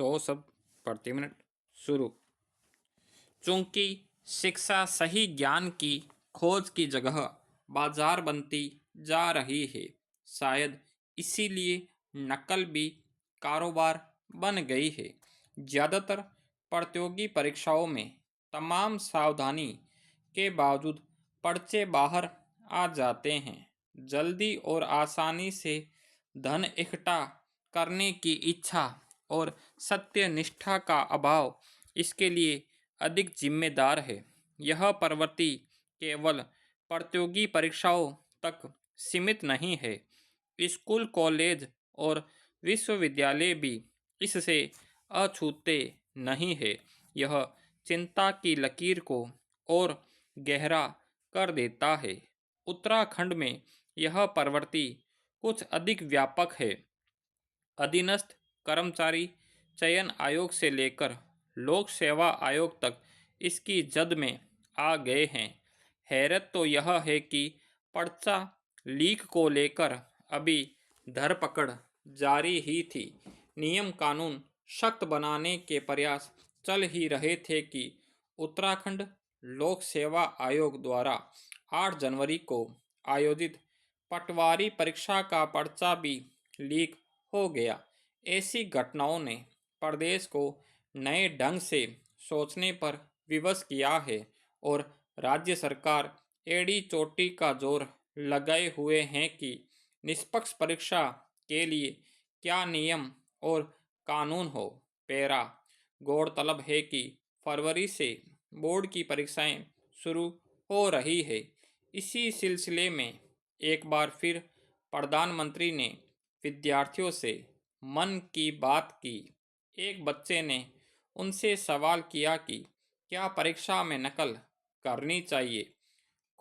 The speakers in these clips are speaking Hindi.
100 शब्द प्रति मिनट। शुरू। चूंकि शिक्षा सही ज्ञान की खोज की जगह बाजार बनती जा रही है, शायद इसीलिए नकल भी कारोबार बन गई है। ज़्यादातर प्रतियोगी परीक्षाओं में तमाम सावधानी के बावजूद पर्चे बाहर आ जाते हैं। जल्दी और आसानी से धन इकट्ठा करने की इच्छा और सत्यनिष्ठा का अभाव इसके लिए अधिक जिम्मेदार है। यह प्रवृत्ति केवल प्रतियोगी परीक्षाओं तक सीमित नहीं है। स्कूल, कॉलेज और विश्वविद्यालय भी इससे अछूते नहीं है। यह चिंता की लकीर को और गहरा कर देता है। उत्तराखंड में यह प्रवृत्ति कुछ अधिक व्यापक है। अधीनस्थ कर्मचारी चयन आयोग से लेकर लोक सेवा आयोग तक इसकी जद में आ गए हैं। हैरत तो यह है कि पर्चा लीक को लेकर अभी धरपकड़ जारी ही थी। नियम कानून सख्त बनाने के प्रयास चल ही रहे थे कि उत्तराखंड लोक सेवा आयोग द्वारा 8 जनवरी को आयोजित पटवारी परीक्षा का पर्चा भी लीक हो गया। ऐसी घटनाओं ने प्रदेश को नए ढंग से सोचने पर विवश किया है और राज्य सरकार एड़ी चोटी का जोर लगाए हुए हैं कि निष्पक्ष परीक्षा के लिए क्या नियम और कानून हो। पैरा। गौरतलब है कि फरवरी से बोर्ड की परीक्षाएं शुरू हो रही है। इसी सिलसिले में एक बार फिर प्रधानमंत्री ने विद्यार्थियों से मन की बात की। एक बच्चे ने उनसे सवाल किया कि क्या परीक्षा में नकल करनी चाहिए।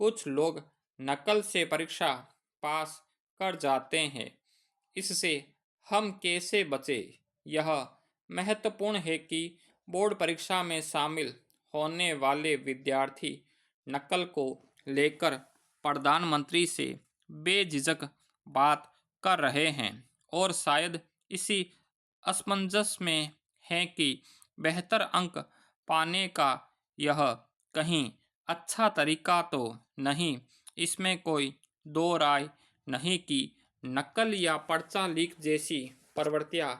कुछ लोग नकल से परीक्षा पास कर जाते हैं, इससे हम कैसे बचें? यह महत्वपूर्ण है कि बोर्ड परीक्षा में शामिल होने वाले विद्यार्थी नकल को लेकर प्रधानमंत्री से बेझिझक बात कर रहे हैं और शायद इसी असमंजस में है कि बेहतर अंक पाने का यह कहीं अच्छा तरीका तो नहीं। इसमें कोई दो राय नहीं कि नकल या पर्चा लीक जैसी प्रवृत्तियां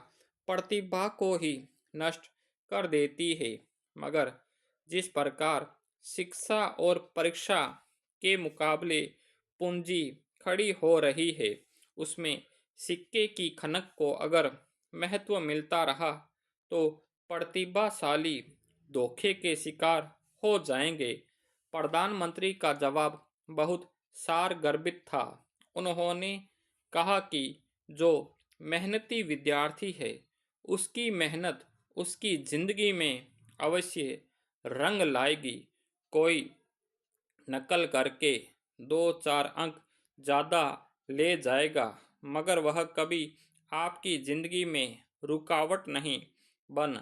प्रतिभा को ही नष्ट कर देती है, मगर जिस प्रकार शिक्षा और परीक्षा के मुकाबले पूंजी खड़ी हो रही है, उसमें सिक्के की खनक को अगर महत्व मिलता रहा तो प्रतिभाशाली धोखे के शिकार हो जाएंगे। प्रधानमंत्री का जवाब बहुत सारगर्भित था। उन्होंने कहा कि जो मेहनती विद्यार्थी है, उसकी मेहनत उसकी जिंदगी में अवश्य रंग लाएगी। कोई नकल करके 2-4 अंक ज़्यादा ले जाएगा, मगर वह कभी आपकी जिंदगी में रुकावट नहीं बन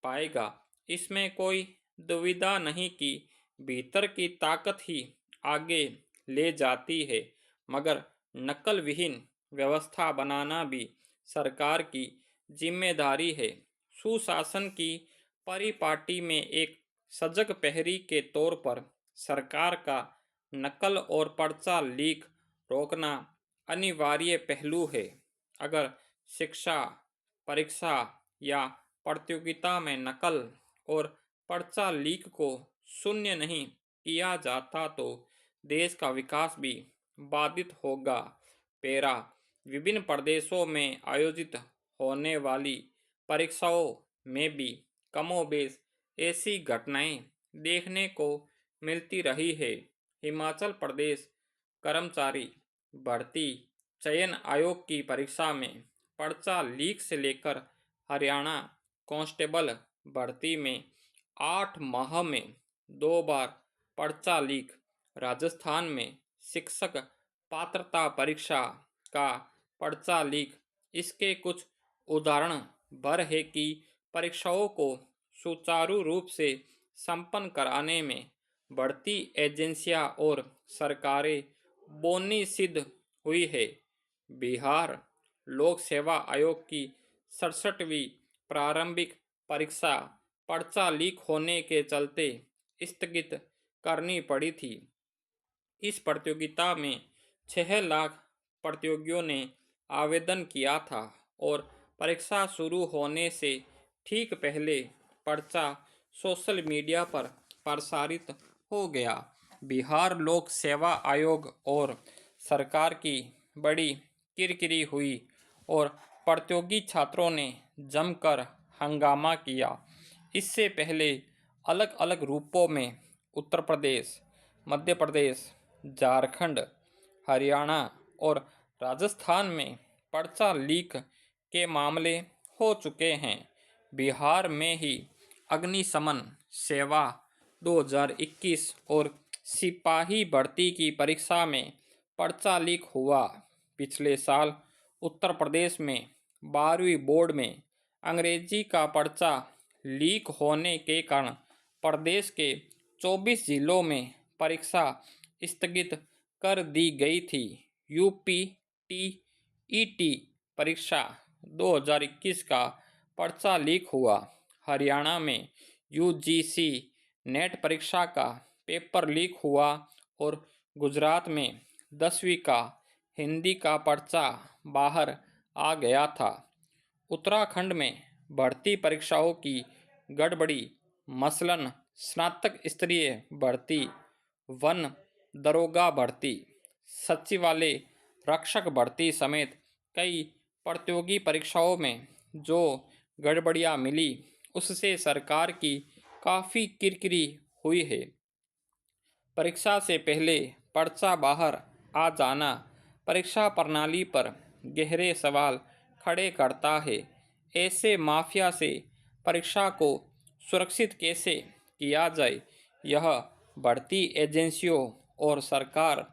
पाएगा। इसमें कोई दुविधा नहीं कि भीतर की ताकत ही आगे ले जाती है, मगर नकल विहीन व्यवस्था बनाना भी सरकार की जिम्मेदारी है। सुशासन की परिपाटी में एक सजग प्रहरी के तौर पर सरकार का नकल और पर्चा लीक रोकना अनिवार्य पहलू है। अगर शिक्षा, परीक्षा या प्रतियोगिता में नकल और पर्चा लीक को शून्य नहीं किया जाता तो देश का विकास भी बाधित होगा। पैरा। विभिन्न प्रदेशों में आयोजित होने वाली परीक्षाओं में भी कमोबेश ऐसी घटनाएं देखने को मिलती रही है। हिमाचल प्रदेश कर्मचारी भर्ती चयन आयोग की परीक्षा में पर्चा लीक से लेकर हरियाणा कांस्टेबल भर्ती में 8 माह में 2 बार पर्चा लीक, राजस्थान में शिक्षक पात्रता परीक्षा का पर्चा लीक, इसके कुछ उदाहरण भर है कि परीक्षाओं को सुचारू रूप से संपन्न कराने में बढ़ती एजेंसियां और सरकारें बोनी सिद्ध हुई है। बिहार लोक सेवा आयोग की 67वीं प्रारंभिक परीक्षा पर्चा लीक होने के चलते स्थगित करनी पड़ी थी। इस प्रतियोगिता में 6 लाख प्रतियोगियों ने आवेदन किया था और परीक्षा शुरू होने से ठीक पहले पर्चा सोशल मीडिया पर प्रसारित हो गया। बिहार लोक सेवा आयोग और सरकार की बड़ी किरकिरी हुई और प्रतियोगी छात्रों ने जमकर हंगामा किया। इससे पहले अलग अलग रूपों में उत्तर प्रदेश, मध्य प्रदेश, झारखंड, हरियाणा और राजस्थान में पर्चा लीक के मामले हो चुके हैं। बिहार में ही अग्निशमन सेवा 2021 और सिपाही भर्ती की परीक्षा में पर्चा लीक हुआ। पिछले साल उत्तर प्रदेश में 12वीं बोर्ड में अंग्रेजी का पर्चा लीक होने के कारण प्रदेश के 24 जिलों में परीक्षा स्थगित कर दी गई थी। यूपी टीईटी परीक्षा 2021 का पर्चा लीक हुआ। हरियाणा में यूजीसी नेट परीक्षा का पेपर लीक हुआ और गुजरात में 10वीं का हिंदी का पर्चा बाहर आ गया था। उत्तराखंड में भर्ती परीक्षाओं की गड़बड़ी, मसलन स्नातक स्तरीय भर्ती, वन दरोगा भर्ती, सचिवालय रक्षक भर्ती समेत कई प्रतियोगी परीक्षाओं में जो गड़बड़ियां मिली उससे सरकार की काफ़ी किरकिरी हुई है। परीक्षा से पहले पर्चा बाहर आ जाना परीक्षा प्रणाली पर गहरे सवाल खड़े करता है। ऐसे माफिया से परीक्षा को सुरक्षित कैसे किया जाए, यह भर्ती एजेंसियों और सरकार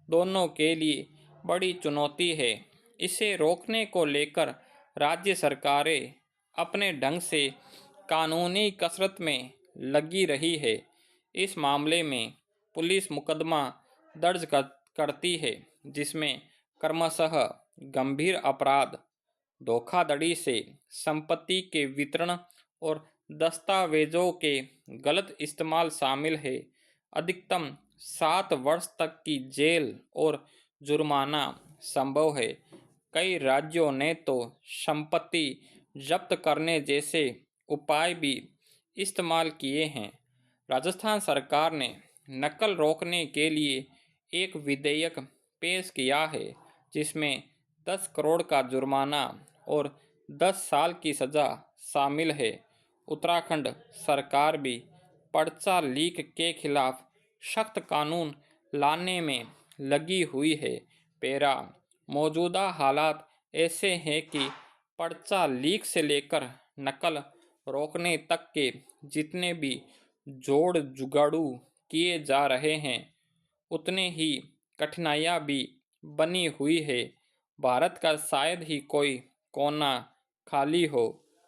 दोनों के लिए बड़ी चुनौती है। इसे रोकने को लेकर राज्य सरकारें अपने ढंग से कानूनी कसरत में लगी रही है। इस मामले में पुलिस मुकदमा दर्ज करती है, जिसमें क्रमशः गंभीर अपराध, धोखाधड़ी से संपत्ति के वितरण और दस्तावेजों के गलत इस्तेमाल शामिल है। अधिकतम 7 वर्ष तक की जेल और जुर्माना संभव है। कई राज्यों ने तो संपत्ति जब्त करने जैसे उपाय भी इस्तेमाल किए हैं। राजस्थान सरकार ने नकल रोकने के लिए एक विधेयक पेश किया है, जिसमें 10 करोड़ का जुर्माना और 10 साल की सज़ा शामिल है। उत्तराखंड सरकार भी पर्चा लीक के खिलाफ सख्त कानून लाने में लगी हुई है। पेरा मौजूदा हालात ऐसे हैं कि पर्चा लीक से लेकर नकल रोकने तक के जितने भी जोड़ जुगाड़ू किए जा रहे हैं, उतने ही कठिनाइयाँ भी बनी हुई है। भारत का शायद ही कोई कोना खाली हो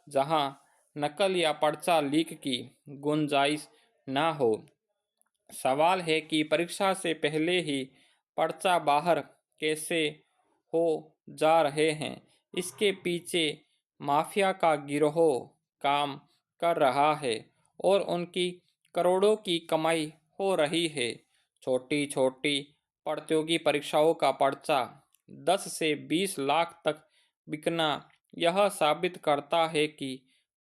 जहां नकल या पर्चा लीक की गुंजाइश ना हो। सवाल है कि परीक्षा से पहले ही पर्चा बाहर कैसे हो जा रहे हैं। इसके पीछे माफिया का गिरोह काम कर रहा है और उनकी करोड़ों की कमाई हो रही है। छोटी छोटी प्रतियोगी परीक्षाओं का पर्चा 10 से 20 लाख तक बिकना यह साबित करता है कि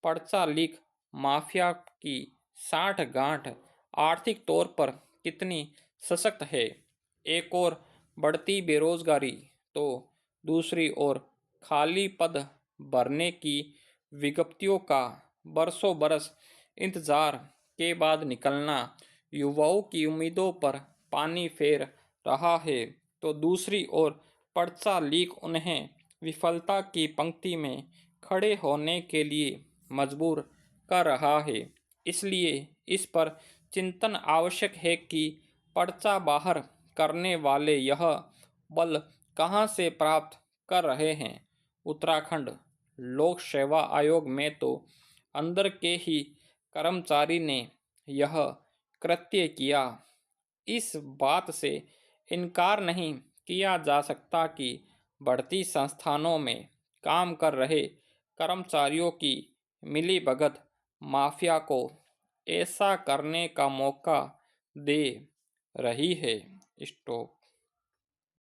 पर्चा लीक माफिया की साठगांठ आर्थिक तौर पर कितनी सशक्त है। एक ओर बढ़ती बेरोजगारी तो दूसरी ओर खाली पद भरने की विज्ञप्तियों का बरसों बरस इंतजार के बाद निकलना युवाओं की उम्मीदों पर पानी फेर रहा है, तो दूसरी ओर पर्चा लीक उन्हें विफलता की पंक्ति में खड़े होने के लिए मजबूर कर रहा है। इसलिए इस पर चिंतन आवश्यक है कि पर्चा बाहर करने वाले यह बल कहां से प्राप्त कर रहे हैं। उत्तराखंड लोक सेवा आयोग में तो अंदर के ही कर्मचारी ने यह कृत्य किया। इस बात से इनकार नहीं किया जा सकता कि भर्ती संस्थानों में काम कर रहे कर्मचारियों की मिलीभगत माफिया को ऐसा करने का मौका दे रही है। स्टॉप।